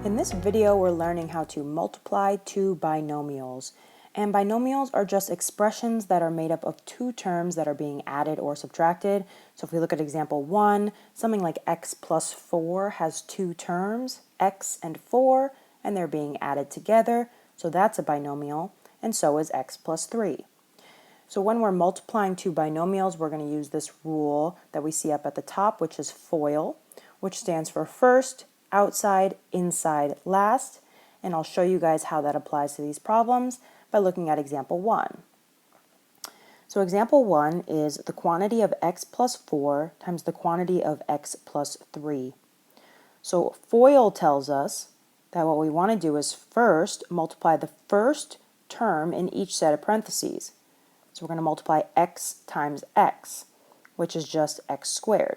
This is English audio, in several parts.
In this video, we're learning how to multiply two binomials. And binomials are just expressions that are made up of two terms that are being added or subtracted. So if we look at example 1, something like x plus 4 has two terms, x and 4, and they're being added together. So that's a binomial, and so is x plus 3. So when we're multiplying two binomials, we're going to use this rule that we see up at the top, which is FOIL, which stands for first, outside, inside, last. And I'll show you guys how that applies to these problems by looking at example 1. So example 1 is the quantity of x plus 4 times the quantity of x plus 3. So FOIL tells us that what we want to do is first multiply the first term in each set of parentheses. So we're going to multiply x times x, which is just x squared.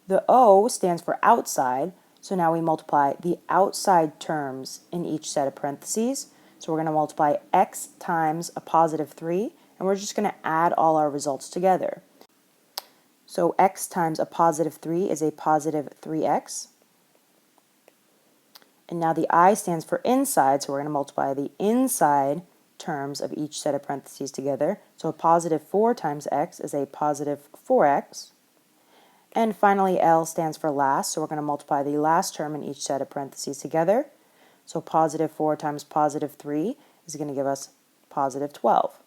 The O stands for outside, so now we multiply the outside terms in each set of parentheses. So we're going to multiply x times a positive 3, and we're just going to add all our results together. So x times a positive 3 is a positive 3x. And now the I stands for inside, so we're going to multiply the inside terms of each set of parentheses together. So a positive 4 times x is a positive 4x. And finally, L stands for last, so we're going to multiply the last term in each set of parentheses together. So positive 4 times positive 3 is going to give us positive 12.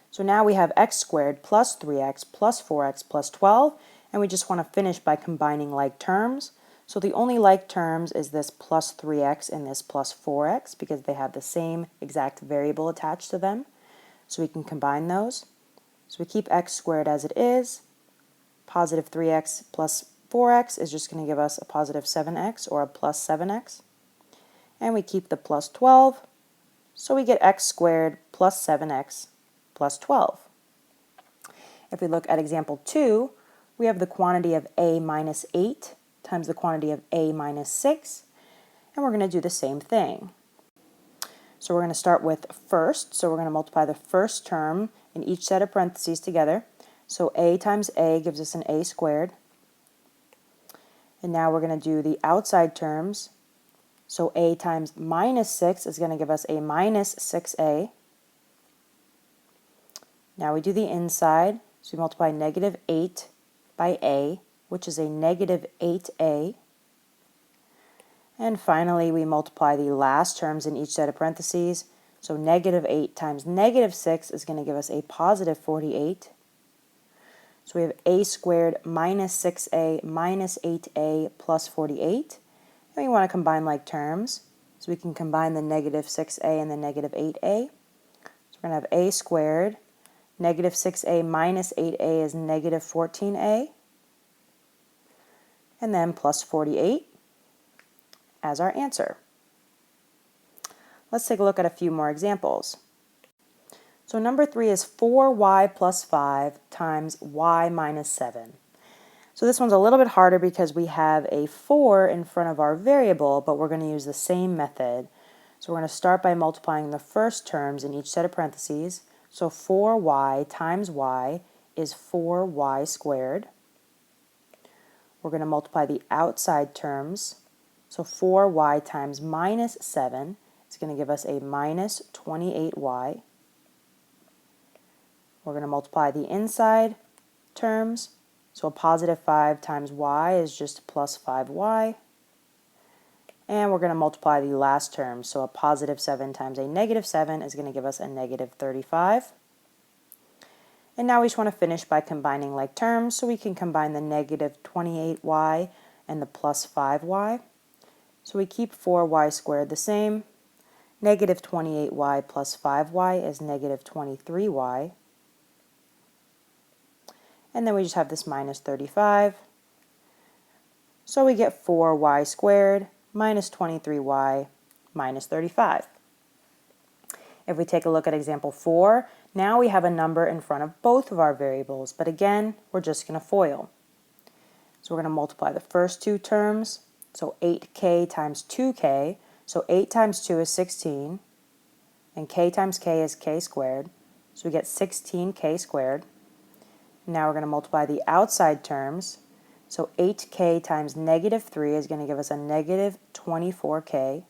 So now we have x squared plus 3x plus 4x plus 12, and we just want to finish by combining like terms. So the only like terms is this plus 3x and this plus 4x because they have the same exact variable attached to them. So we can combine those. So we keep x squared as it is. Positive 3x plus 4x is just going to give us a positive 7x or a plus 7x. And we keep the plus 12, so we get x squared plus 7x plus 12. If we look at example 2, we have the quantity of a minus 8 times the quantity of a minus 6, and we're going to do the same thing. So we're going to start with first, so we're going to multiply the first term in each set of parentheses together. So a times a gives us an a squared. And now we're going to do the outside terms. So a times minus 6 is going to give us a minus 6a. Now we do the inside. So we multiply negative 8 by a, which is a negative 8a. And finally, we multiply the last terms in each set of parentheses. So negative 8 times negative 6 is going to give us a positive 48. So we have a squared minus 6a minus 8a plus 48. And we want to combine like terms. So we can combine the negative 6a and the negative 8a. So we're going to have a squared. Negative 6a minus 8a is negative 14a. And then plus 48 as our answer. Let's take a look at a few more examples. So number 3 is 4y plus 5 times y minus 7. So this one's a little bit harder because we have a 4 in front of our variable, but we're going to use the same method. So we're going to start by multiplying the first terms in each set of parentheses. So 4y times y is 4y squared. We're going to multiply the outside terms. So 4y times minus 7 is going to give us a minus 28y. We're going to multiply the inside terms. So a positive 5 times y is just plus 5y. And we're going to multiply the last term. So a positive 7 times a negative 7 is going to give us a negative 35. And now we just want to finish by combining like terms. So we can combine the negative 28y and the plus 5y. So we keep 4y squared the same. Negative 28y plus 5y is negative 23y. And then we just have this minus 35. So we get 4y squared minus 23y minus 35. If we take a look at example 4, now we have a number in front of both of our variables, but again, we're just going to FOIL. So we're going to multiply the first two terms, so 8k times 2k, so 8 times 2 is 16, and k times k is k squared, so we get 16k squared. Now we're going to multiply the outside terms. So 8k times negative 3 is going to give us a negative 24k.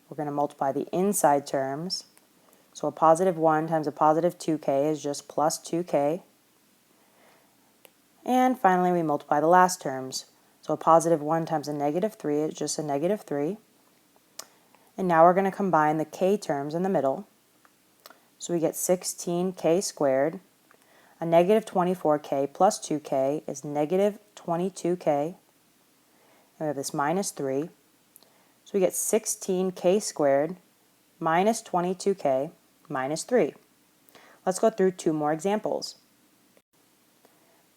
We're going to multiply the inside terms. So a positive 1 times a positive 2k is just plus 2k. And finally, we multiply the last terms. So a positive 1 times a negative 3 is just a negative 3. And now we're going to combine the k terms in the middle. So we get 16k squared. A negative 24k plus 2k is negative 22k. And we have this minus 3. So we get 16k squared minus 22k minus 3. Let's go through two more examples.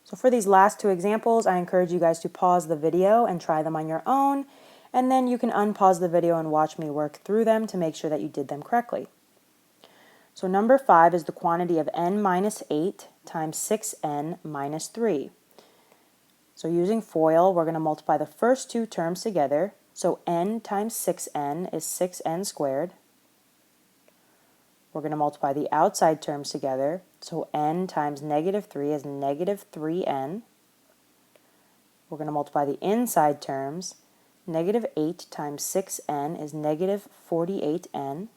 So for these last two examples, I encourage you guys to pause the video and try them on your own, and then you can unpause the video and watch me work through them to make sure that you did them correctly. So number 5 is the quantity of n minus 8 times 6n minus 3. So using FOIL, we're going to multiply the first two terms together. So n times 6n is 6n squared. We're going to multiply the outside terms together. So n times negative 3 is negative 3n. We're going to multiply the inside terms. Negative 8 times 6n is negative 48n.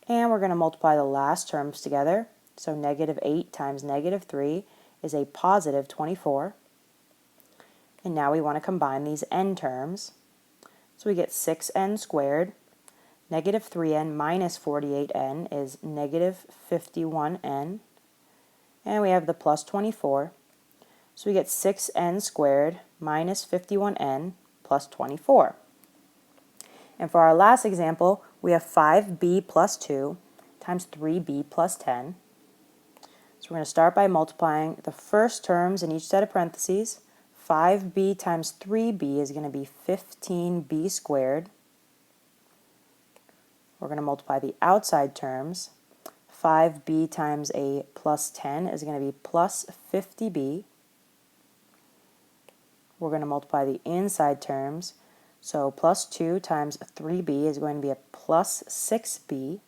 And we're going to multiply the last terms together. So negative 8 times negative 3 is a positive 24. And now we want to combine these n terms. So we get 6n squared. Negative 3n minus 48n is negative 51n. And we have the plus 24. So we get 6n squared minus 51n plus 24. And for our last example, we have 5b plus 2 times 3b plus 10. So we're going to start by multiplying the first terms in each set of parentheses. 5b times 3b is going to be 15b squared. We're going to multiply the outside terms. 5b times a plus 10 is going to be plus 50b. We're going to multiply the inside terms. So plus 2 times 3b is going to be a plus 6b.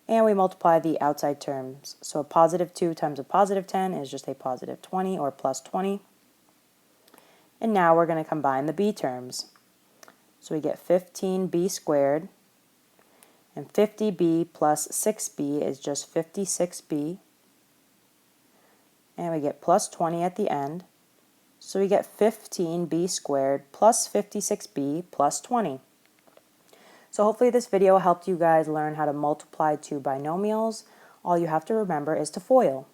And we multiply the outside terms. So a positive 2 times a positive 10 is just a positive 20 or plus 20. And now we're going to combine the b terms. So we get 15b squared. And 50b plus 6b is just 56b. And we get plus 20 at the end. So we get 15b squared plus 56b plus 20. So hopefully this video helped you guys learn how to multiply two binomials. All you have to remember is to FOIL.